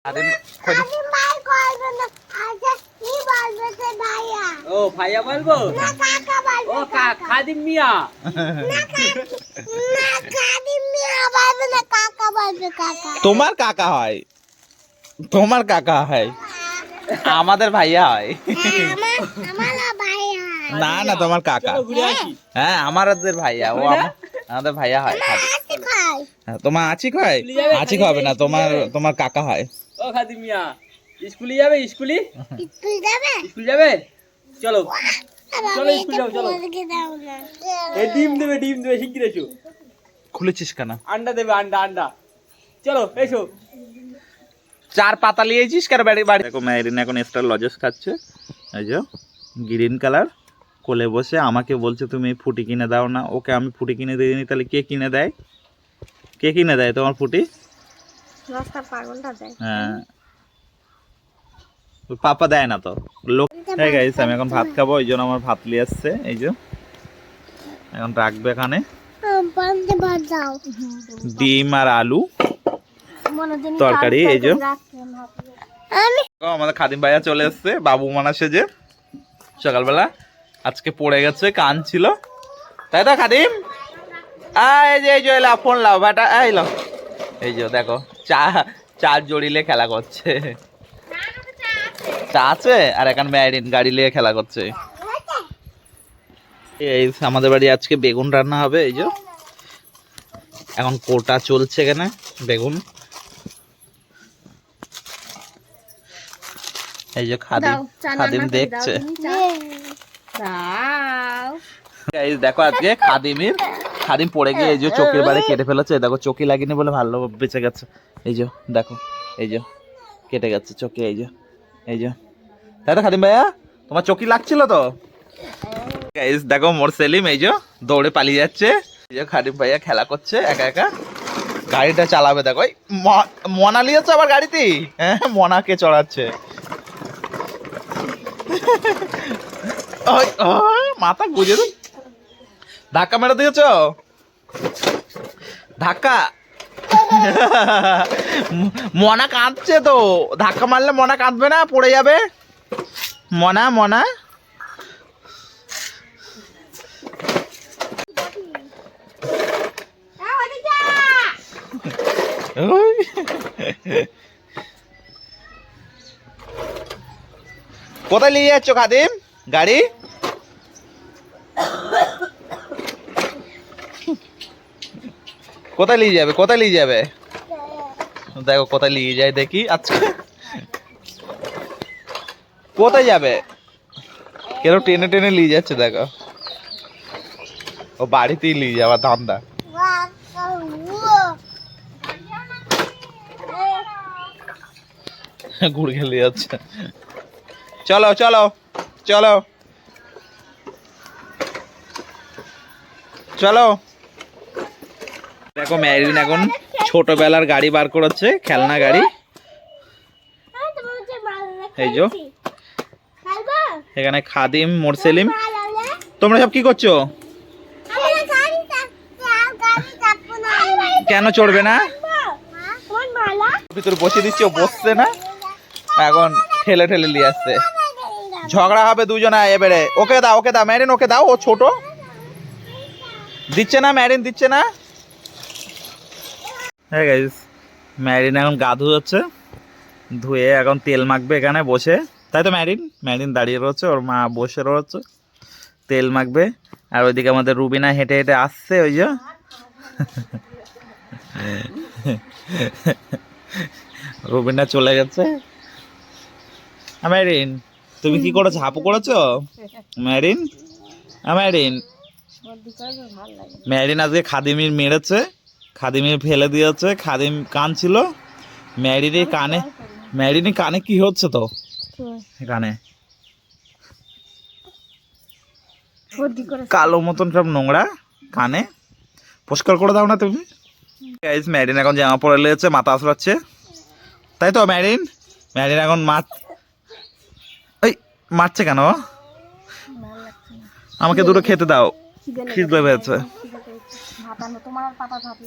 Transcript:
খাদিম ভাই কইবে না আজ কি বলবে সে ভাইয়া ও ভাইয়া বলবো না কাকা বলবে ও খাদিম মিয়া না খাদিম মিয়া বলবে না কাকা বলবে কাকা তোমার কাকা হয়, তোমার কাকা হয়, আমাদের ভাইয়া হয়। আমার ভাইয়া না না তোমার কাকা। চলো ঘুরে আসি হ্যাঁ আমাদের ভাইয়া, ও আমাদের ভাইয়া হয়। আসি খাই হ্যাঁ, তোমার আচিক হয়, আচিক হবে না, তোমার তোমার কাকা হয়। ও খাদিম মিয়া স্কুলে যাবে স্কুলে স্কুল যাবে স্কুল যাবে চলো চলো স্কুল যাও, চলো। দাও না এই ডিম দেবে শিগগির এসো খুলেছিস কেন? আন্ডা দেবে আন্ডা চলো এসো চার পাতা লিয়েছিস কার বাড়ি বাড়ি? দেখো মেরিন এখন স্টার লজেস খাচ্ছে, এই যে গ্রিন কালার, কোলে বসে আমাকে বলছে তুমি ফুটি কিনে দাও না। ওকে আমি ফুটি কিনে দিইনি, তাহলে কে কিনে দেয়? কে কিনে দেয় তোমার ফুটি? রাস্তা পাগলটা দেয় হ্যাঁ ওর পাপা দেয় না তো লোক। হ্যাঁ গাইস আমি এখন ভাত খাবো, এই জন্য আমার ভাত নিয়ে আসছে, এই যে এখন রাখবে এখানে পান্তে ভাত দাও ডিম আর আলু মনোদিন তরকারি। এই যে আমি আমাদের খাদিম ভাইয়া চলে এসছে বাবু মানা সেজে সকালবেলা। আজকে পড়ে গেছে, কান ছিল, তাই তো খাদিম? এই যে এলা ফোন লাও ভাটা, এই লো, এই যে দেখো চার জড়িলে খেলা করছে। চা আছে আর এখন ম্যারিন গাড়ি নিয়ে খেলা করছে। এই আমাদের বাড়ি আজকে বেগুন রান্না হবে, এই যে এখন কোটা চলছে এখানে বেগুন। এই যে খাদিম দেখছে। Guys, দেখো আজকে খাদিম পড়ে গিয়ে এই যে চোখের বারে কেটে ফেলেছে। দেখো চোখে লাগেনি বলে ভালো বেঁচে গেছে। এই যে দেখো, এই যে কেটে গেছে চোখে, এই যে তাই তো খাদিম ভাইয়া তোমার চোখে লাগছিল তো? গাইস দেখো মোর সেলিম এই যে দৌড়ে পালিয়ে যাচ্ছে। এই যে খাদিম ভাইয়া খেলা করছে একা একা, গাড়িটা চালাবে। দেখো মনা লিয়েছে আবার গাড়িতে, হ্যাঁ মনাকে চড়াচ্ছে। মাথা গুজে ধাক্কা মেরে দিয়েছ, ধাক্কা। মনা কাঁদছে তো, ধাক্কা মারলে মনা কাঁদবে না, পড়ে যাবে। মনা কোথায় নিয়ে যাচ্ছ খাদিম গাড়ি? কোথায় নিয়ে যাবে? দেখো কোথায় নিয়ে যায় দেখি আজকে। কোথায় যাবে? কেন টেনে নিয়ে যাচ্ছে দেখো। ও বাড়িতেই নিয়ে যাওয়া ধান্দা। ঘুরে খেলে যাচ্ছে। চলো চলো চলো চলো। দেখো ম্যারিন এখন ছোটবেলার গাড়ি বার করেছে, খেলনা গাড়ি। এই যে এখানে খাদিম মোরসেলিম, তোমরা সব কি করছো? কেন চড়বে না? ভিতরে বসে দিচ্ছি, ও বসছে না, এখন ঠেলে নিয়ে আসছে। ঝগড়া হবে দুজনা এবারে। ওকে দাও ম্যারিন, ওকে দাও, ও ছোট। দিচ্ছে না ম্যারিন, দিচ্ছে না। হ্যাঁ গাইস ম্যারিন এখন গা ধুচ্ছে, ধুয়ে এখন তেল মাখবে এখানে বসে, তাই তো? ম্যারিন দাঁড়িয়ে রয়েছে, ওর মা বসে রয়েছে, তেল মাখবে। আর ওইদিকে আমাদের রুবিনা হেঁটে হেঁটে আসছে, ওই যে রুবিনা চলে গেছে। ম্যারিন তুমি কি করেছো? হাপু করেছো ম্যারিন? ম্যারিন আজকে খাদিমির মেরেছে, খাদিমির ফেলে দিয়েছে। খাদিম কান ছিল, ম্যারিনের কানে কি হচ্ছে তো? কানে কালো মতন সব নোংরা, কানে পরিষ্কার করে দাও না তুমি? গাইস ম্যারিন এখন জামা পরে লেগেছে, মাথা আসরাচ্ছে, তাই তো? ম্যারিন এখন মারছে কেন? আমাকে দুটো খেতে দাও, খিদে পেয়েছে। তোমার পাতা ভাত